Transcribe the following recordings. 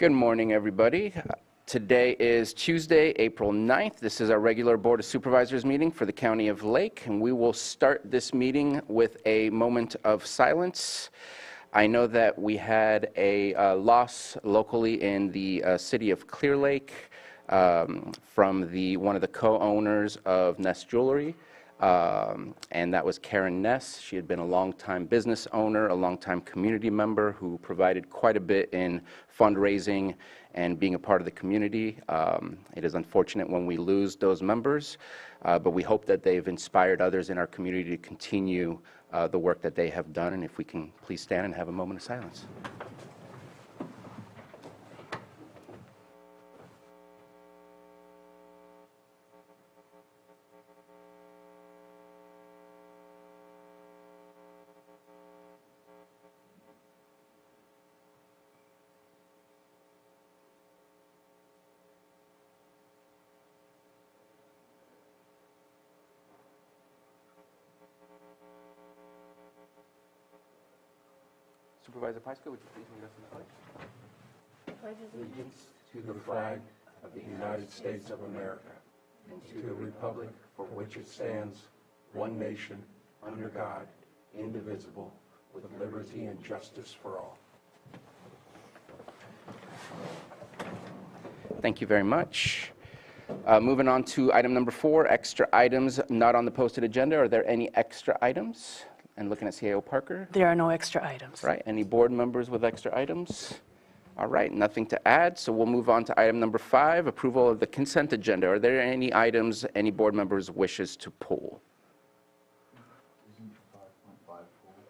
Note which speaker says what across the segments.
Speaker 1: Good morning, everybody. Today is Tuesday, April 9th. This is our regular Board of Supervisors meeting for the County of Lake, and we will start this meeting with a moment of silence. I know that we had a loss locally in the city of Clear Lake from one of the co-owners of Ness Jewelry. And that was Karen Ness. She had been a longtime business owner, a longtime community member who provided quite a bit in fundraising and being a part of the community. It is unfortunate when we lose those members, but we hope that they've inspired others in our community to continue the work that they have done. And if we can please stand and have a moment of silence. Supervisor Pyska, would you please lead us in the pledge?
Speaker 2: Allegiance to the flag of the United States of America and to the republic for which it stands, one nation, under God, indivisible, with liberty and justice for all.
Speaker 1: Thank you very much. Moving on to item number 4, extra items not on the posted agenda. Are there any extra items? And looking at CAO Parker.
Speaker 3: There are no extra items.
Speaker 1: Right. Any board members with extra items? All right. Nothing to add. So we'll move on to item number 5, approval of the consent agenda. Are there any items any board members wishes to pull?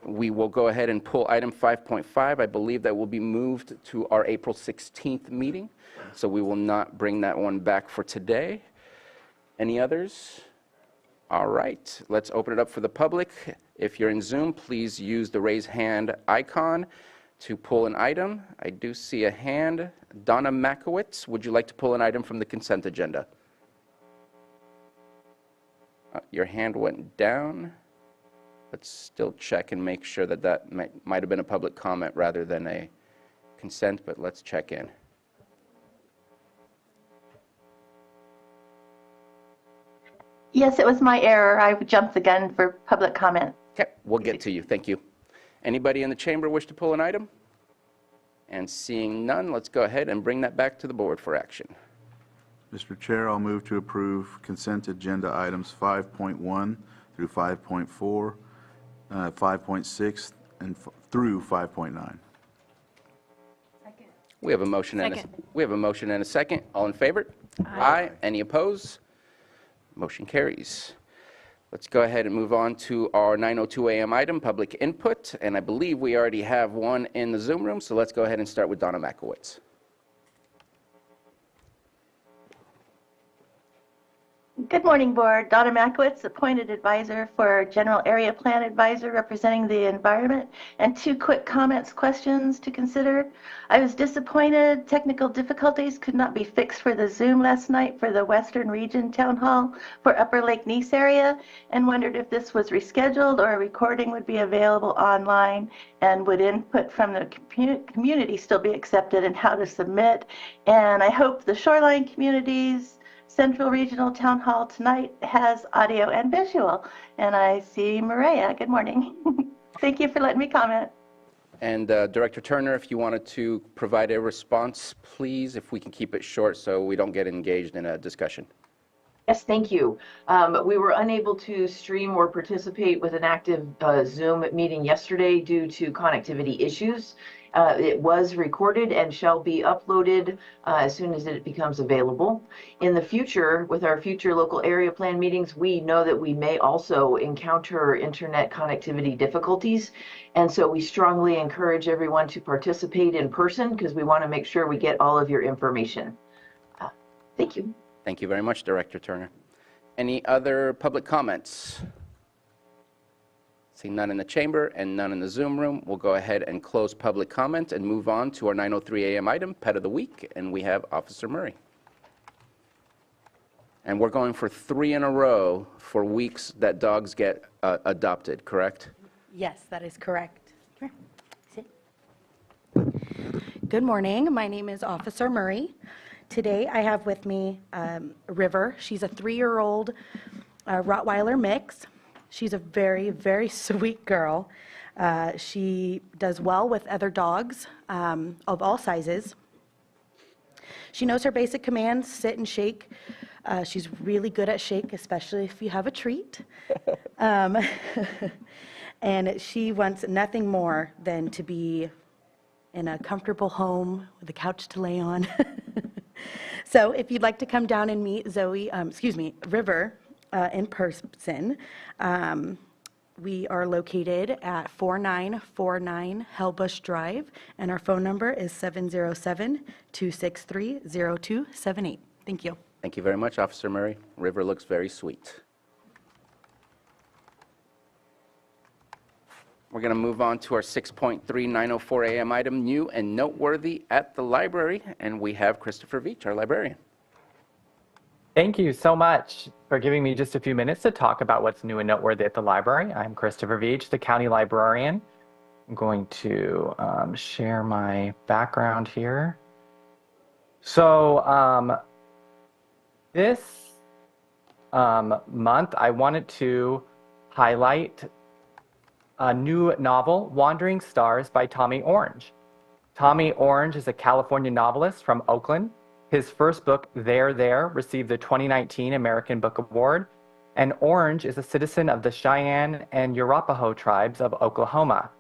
Speaker 1: We will go ahead and pull item 5.5. I believe that will be moved to our April 16th meeting. So we will not bring that one back for today. Any others? All right, let's open it up for the public. If you're in Zoom, please use the raise hand icon to pull an item. I do see a hand. Donna Makowitz, would you like to pull an item from the consent agenda? Your hand went down. Let's still check and make sure that that might have been a public comment rather than a consent, but let's check in.
Speaker 4: Yes, it was my error. I jumped the gun for public comment.
Speaker 1: Okay, we'll get to you. Thank you. Anybody in the chamber wish to pull an item? And seeing none, let's go ahead and bring that back to the board for action.
Speaker 5: Mr. Chair, I'll move to approve consent agenda items 5.1 through 5.4, 5.6, and through 5.9.
Speaker 1: We have a motion and a second. All in favor? Aye. Any opposed? Motion carries. Let's go ahead and move on to our 9:02 a.m. item, public input. And I believe we already have one in the Zoom room, so let's go ahead and start with Donna Makowitz.
Speaker 4: Good morning, Board. Donna Makowitz, appointed advisor for General Area Plan Advisor representing the environment. And 2 quick comments, questions to consider. I was disappointed technical difficulties could not be fixed for the Zoom last night for the Western Region Town Hall for Upper Lake Nice area, and wondered if this was rescheduled or a recording would be available online, and would input from the community still be accepted, and how to submit. And I hope the shoreline communities Central Regional Town Hall tonight has audio and visual. And I see Maria. Good morning. Thank you for letting me comment.
Speaker 1: And Director Turner, if you wanted to provide a response, please, if we can keep it short so we don't get engaged in a discussion.
Speaker 6: Yes, thank you. We were unable to stream or participate with an active Zoom meeting yesterday due to connectivity issues. It was recorded and shall be uploaded as soon as it becomes available. In the future, with our future local area plan meetings, we know that we may also encounter internet connectivity difficulties. And so we strongly encourage everyone to participate in person because we want to make sure we get all of your information. Thank you.
Speaker 1: Thank you very much, Director Turner. Any other public comments? Seeing none in the chamber and none in the Zoom room, we'll go ahead and close public comment and move on to our 9:03 a.m. item, Pet of the Week, and we have Officer Murray. And we're going for 3 in a row for weeks that dogs get adopted, correct?
Speaker 3: Yes, that is correct. Come here. Sit. Good morning. My name is Officer Murray. Today I have with me River. She's a 3-year-old Rottweiler mix. She's a very, very sweet girl. She does well with other dogs of all sizes. She knows her basic commands, sit and shake. She's really good at shake, especially if you have a treat. And she wants nothing more than to be in a comfortable home with a couch to lay on. So if you'd like to come down and meet River in person, we are located at 4949 Hellbush Drive, and our phone number is 707-263-0278. Thank you.
Speaker 1: Thank you very much, Officer Murray. River looks very sweet. We're going to move on to our 6.3904 a.m. item, new and noteworthy at the library, and we have Christopher Veach, our librarian.
Speaker 7: Thank you so much for giving me just a few minutes to talk about what's new and noteworthy at the library. I'm Christopher Veach, the county librarian. I'm going to share my background here. So this month, I wanted to highlight a new novel, Wandering Stars by Tommy Orange. Tommy Orange is a California novelist from Oakland. His first book, There, received the 2019 American Book Award, and Orange is a citizen of the Cheyenne and Arapaho tribes of Oklahoma.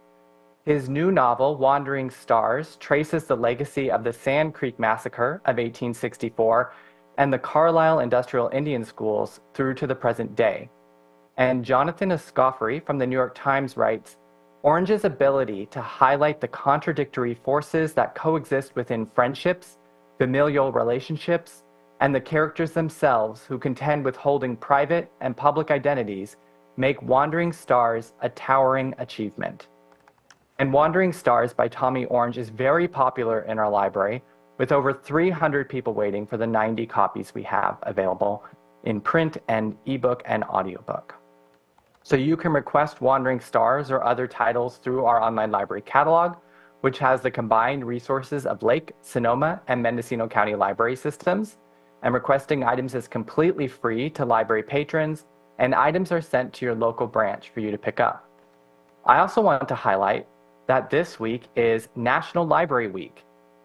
Speaker 7: His new novel, Wandering Stars, traces the legacy of the Sand Creek Massacre of 1864 and the Carlisle Industrial Indian Schools through to the present day. And Jonathan Escoffery from the New York Times writes, Orange's ability to highlight the contradictory forces that coexist within friendships, familial relationships, and the characters themselves who contend with holding private and public identities make Wandering Stars a towering achievement. And Wandering Stars by Tommy Orange is very popular in our library, with over 300 people waiting for the 90 copies we have available in print and ebook and audiobook. So you can request Wandering Stars or other titles through our online library catalog, which has the combined resources of Lake, Sonoma, and Mendocino County library systems. And requesting items is completely free to library patrons, and items are sent to your local branch for you to pick up. I also want to highlight that this week is National Library Week.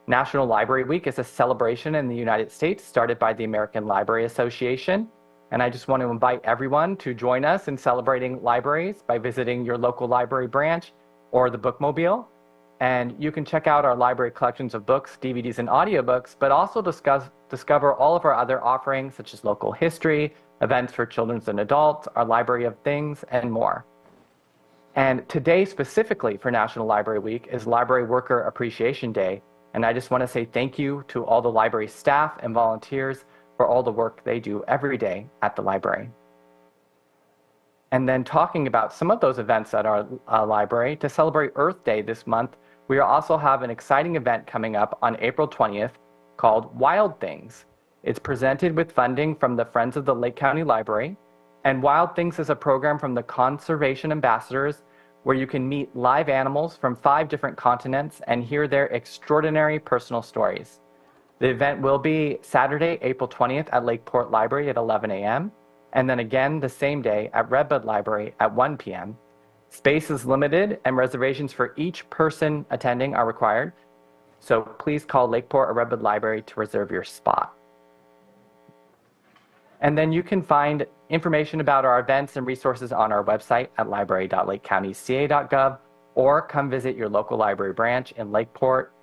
Speaker 7: National Library Week is a celebration in the United States started by the American Library Association. And I just want to invite everyone to join us in celebrating libraries by visiting your local library branch or the bookmobile. And you can check out our library collections of books, DVDs, and audiobooks, but also discover all of our other offerings, such as local history, events for children and adults, our library of things, and more. And today, specifically for National Library Week, is Library Worker Appreciation Day. And I just want to say thank you to all the library staff and volunteers for all the work they do every day at the library. And then talking about some of those events at our library, to celebrate Earth Day this month, we also have an exciting event coming up on April 20th called Wild Things. It's presented with funding from the Friends of the Lake County Library, and Wild Things is a program from the Conservation Ambassadors where you can meet live animals from 5 different continents and hear their extraordinary personal stories. The event will be Saturday, April 20th at Lakeport Library at 11 a.m. and then again the same day at Redbud Library at 1 p.m. Space is limited and reservations for each person attending are required. So please call Lakeport or Redbud Library to reserve your spot. And then you can find information about our events and resources on our website at library.lakecountyca.gov or come visit your local library branch in Lakeport,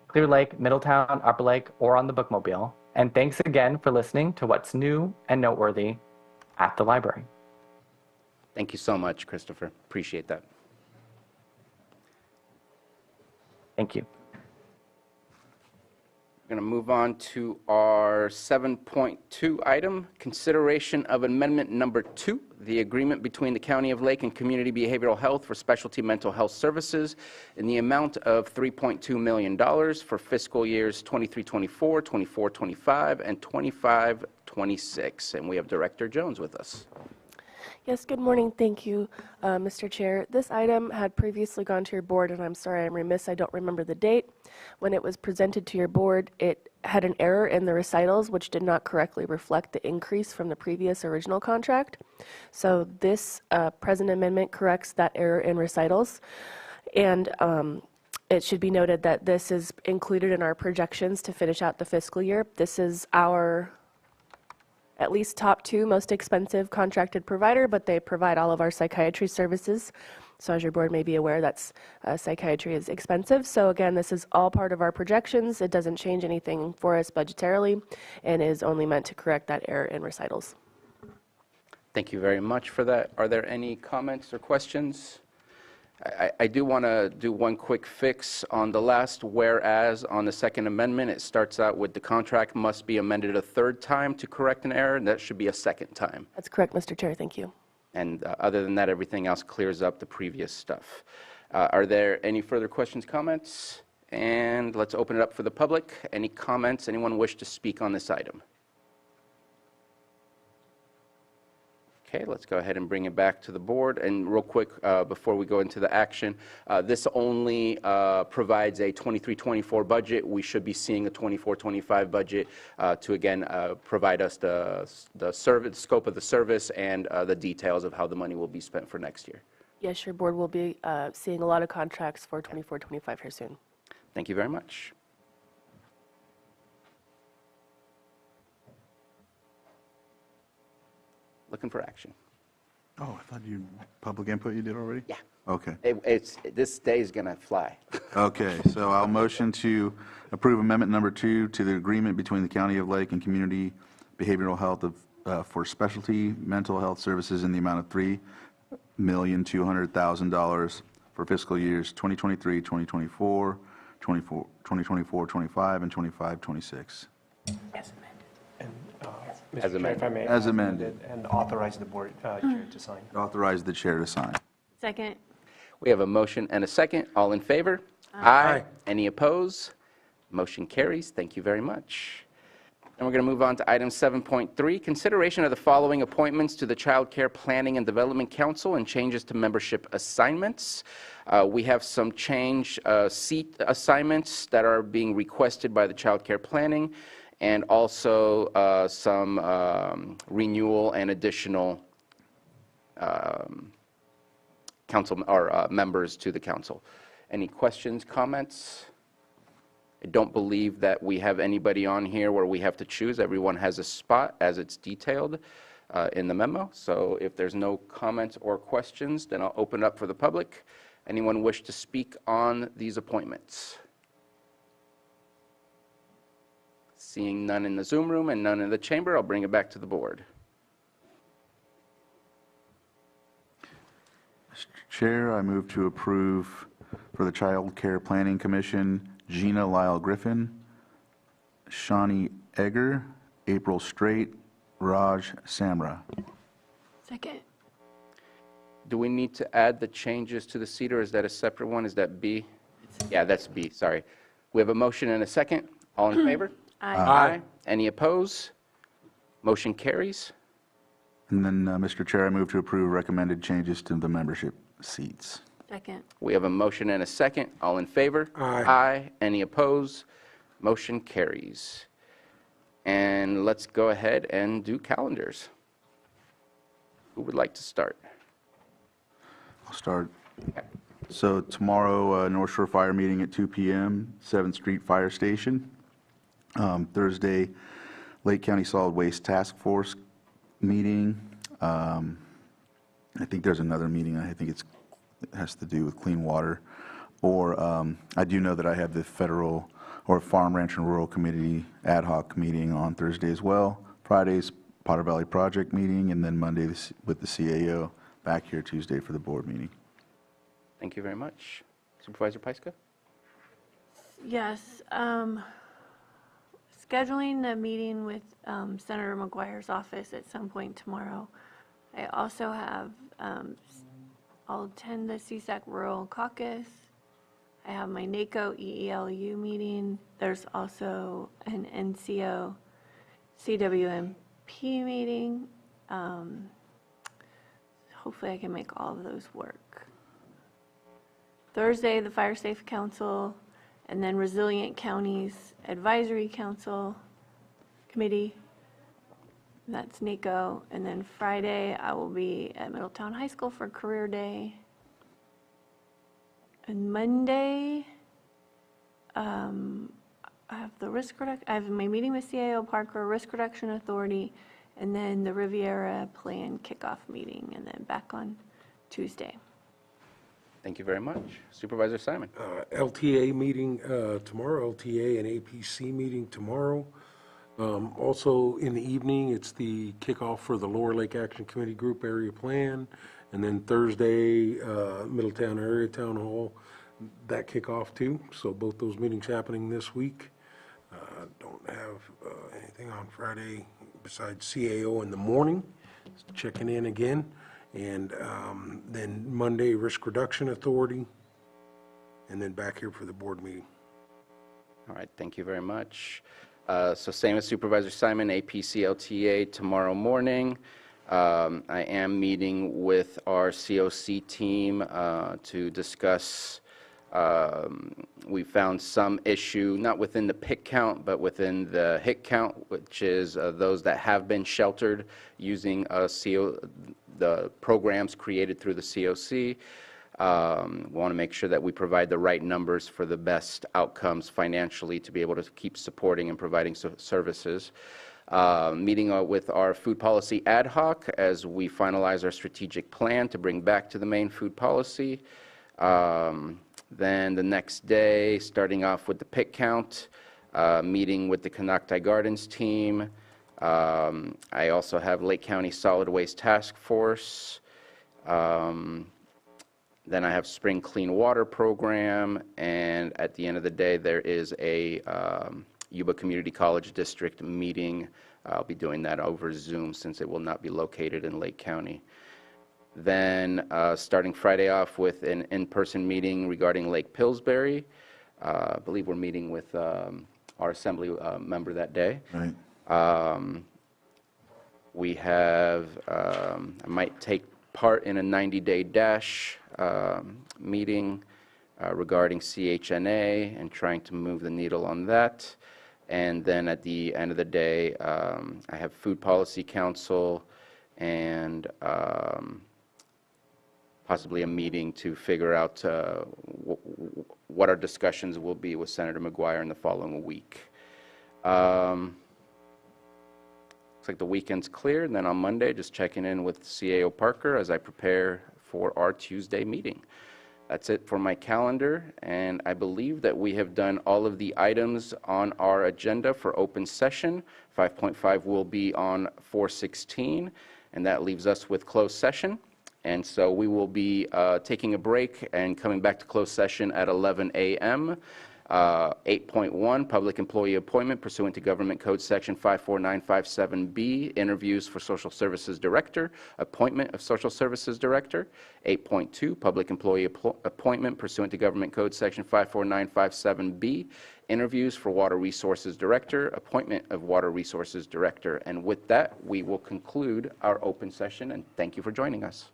Speaker 7: Clear Lake, Middletown, Upper Lake, or on the bookmobile. And thanks again for listening to what's new and noteworthy at the library.
Speaker 1: Thank you so much, Christopher. Appreciate that.
Speaker 7: Thank you.
Speaker 1: We're going to move on to our 7.2 item, consideration of amendment number 2, the agreement between the County of Lake and Community Behavioral Health for specialty mental health services in the amount of $3.2 million for fiscal years 23-24, 24-25, and 25-26. And we have Director Jones with us.
Speaker 8: Yes, good morning. Thank you, Mr. Chair. This item had previously gone to your board, and I'm sorry, I'm remiss, I don't remember the date. when it was presented to your board, it had an error in the recitals, which did not correctly reflect the increase from the previous original contract. So this present amendment corrects that error in recitals. And it should be noted that this is included in our projections to finish out the fiscal year. This is our at least top 2 most expensive contracted provider, but they provide all of our psychiatry services. So as your board may be aware, that's psychiatry is expensive. So again, this is all part of our projections. It doesn't change anything for us budgetarily and is only meant to correct that error in recitals.
Speaker 1: Thank you very much for that. Are there any comments or questions? I do want to do one quick fix on the last whereas on the Second Amendment. It starts out with the contract must be amended a 3rd time to correct an error, and that should be a 2nd time.
Speaker 8: That's correct, Mr. Chair. Thank you.
Speaker 1: And other than that, everything else clears up the previous stuff. Are there any further questions, comments? And let's open it up for the public. Any comments? Anyone wish to speak on this item? Okay, let's go ahead and bring it back to the board. And real quick, before we go into the action, this only provides a 23-24 budget. We should be seeing a 24-25 budget to, again, provide us the scope of the service and the details of how the money will be spent for next year.
Speaker 8: Yes, your board will be seeing a lot of contracts for 24-25 here soon.
Speaker 1: Thank you very much. Looking for action.
Speaker 5: Oh, I thought public input you did already?
Speaker 1: Yeah.
Speaker 5: Okay.
Speaker 1: This day is going to fly.
Speaker 5: Okay, so I'll motion to approve amendment number 2 to the agreement between the County of Lake and Community Behavioral Health for specialty mental health services in the amount of $3,200,000 for fiscal years 2023, 2024, 25, and 26.
Speaker 2: And,
Speaker 1: As
Speaker 2: Mr. Chair, if I may.
Speaker 5: As amended.
Speaker 2: And authorize the board chair to sign.
Speaker 5: Authorize the chair to sign.
Speaker 9: Second.
Speaker 1: We have a motion and a second. All in favor? Aye. Any opposed? Motion carries. Thank you very much. And we're going to move on to item 7.3, consideration of the following appointments to the Child Care Planning and Development Council and changes to membership assignments. We have some seat assignments that are being requested by the Child Care Planning, and also some renewal and additional council or members to the council. Any questions, comments? I don't believe that we have anybody on here where we have to choose. Everyone has a spot as it's detailed in the memo. So if there's no comments or questions, then I'll open it up for the public. Anyone wish to speak on these appointments? Seeing none in the Zoom room and none in the chamber, I'll bring it back to the board.
Speaker 5: Mr. Chair, I move to approve for the Child Care Planning Commission, Gina Lyle Griffin, Shawnee Egger, April Straight, Raj Samra.
Speaker 9: Second.
Speaker 1: Do we need to add the changes to the seat, or is that a separate one? Is that B? Yeah, that's B, sorry. We have a motion and a second. All in favor?
Speaker 9: Aye.
Speaker 1: Any opposed? Motion carries.
Speaker 5: And then, Mr. Chair, I move to approve recommended changes to the membership seats.
Speaker 9: Second.
Speaker 1: We have a motion and a second. All in favor? Aye. Any opposed? Motion carries. And let's go ahead and do calendars. Who would like to start?
Speaker 5: I'll start. So tomorrow, North Shore Fire meeting at 2 p.m., 7th Street Fire Station. Thursday, Lake County Solid Waste Task Force meeting. I think there's another meeting. I think it has to do with clean water. Or I do know that I have the federal or Farm, Ranch, and Rural Committee ad hoc meeting on Thursday as well. Friday's Potter Valley Project meeting, and then Monday with the CAO back here Tuesday for the board meeting.
Speaker 1: Thank you very much. Supervisor Pyska?
Speaker 9: Yes. Scheduling a meeting with Senator McGuire's office at some point tomorrow. I also have, I'll attend the CSAC Rural Caucus. I have my NACO EELU meeting. There's also an NCO CWMP meeting. Hopefully I can make all of those work. Thursday, the Fire Safe Council, And then Resilient Counties Advisory Council Committee, that's NACO. And then Friday, I will be at Middletown High School for Career Day. And Monday, I have I have my meeting with CAO Parker, Risk Reduction Authority, and then the Riviera Plan kickoff meeting, and then back on Tuesday.
Speaker 1: Thank you very much. Supervisor Simon.
Speaker 2: LTA meeting tomorrow, LTA and APC meeting tomorrow. Also in the evening, it's the kickoff for the Lower Lake Action Committee Group Area Plan. And then Thursday, Middletown Area Town Hall, that kickoff too. So both those meetings happening this week. Don't have anything on Friday besides CAO in the morning, just checking in again. And then Monday, Risk Reduction Authority, and then back here for the board meeting.
Speaker 1: All right, thank you very much. So same as Supervisor Simon, APC LTA tomorrow morning. I am meeting with our COC team to discuss, we found some issue, not within the PIC count, but within the HIC count, which is those that have been sheltered using the programs created through the COC. We want to make sure that we provide the right numbers for the best outcomes financially to be able to keep supporting and providing services. Meeting with our food policy ad hoc as we finalize our strategic plan to bring back to the main food policy. Then the next day, starting off with the PIC count, meeting with the Canocti Gardens team. I also have Lake County Solid Waste Task Force. Then I have Spring Clean Water Program, and at the end of the day, there is a Yuba Community College District meeting. I'll be doing that over Zoom since it will not be located in Lake County. Then starting Friday off with an in-person meeting regarding Lake Pillsbury. I believe we're meeting with our assembly member that day.
Speaker 5: Right.
Speaker 1: We have, I might take part in a 90-day dash meeting regarding CHNA and trying to move the needle on that. And then at the end of the day, I have Food Policy Council and possibly a meeting to figure out what our discussions will be with Senator McGuire in the following week. Looks like the weekend's clear, and then on Monday, just checking in with CAO Parker as I prepare for our Tuesday meeting. That's it for my calendar, and I believe that we have done all of the items on our agenda for open session. 5.5 will be on 4/16, and that leaves us with closed session. And so we will be taking a break and coming back to closed session at 11 a.m. 8.1, public employee appointment pursuant to Government Code Section 54957B, interviews for Social Services Director, appointment of Social Services Director. 8.2, public employee appointment pursuant to Government Code Section 54957B, interviews for Water Resources Director, appointment of Water Resources Director. And with that, we will conclude our open session, and thank you for joining us.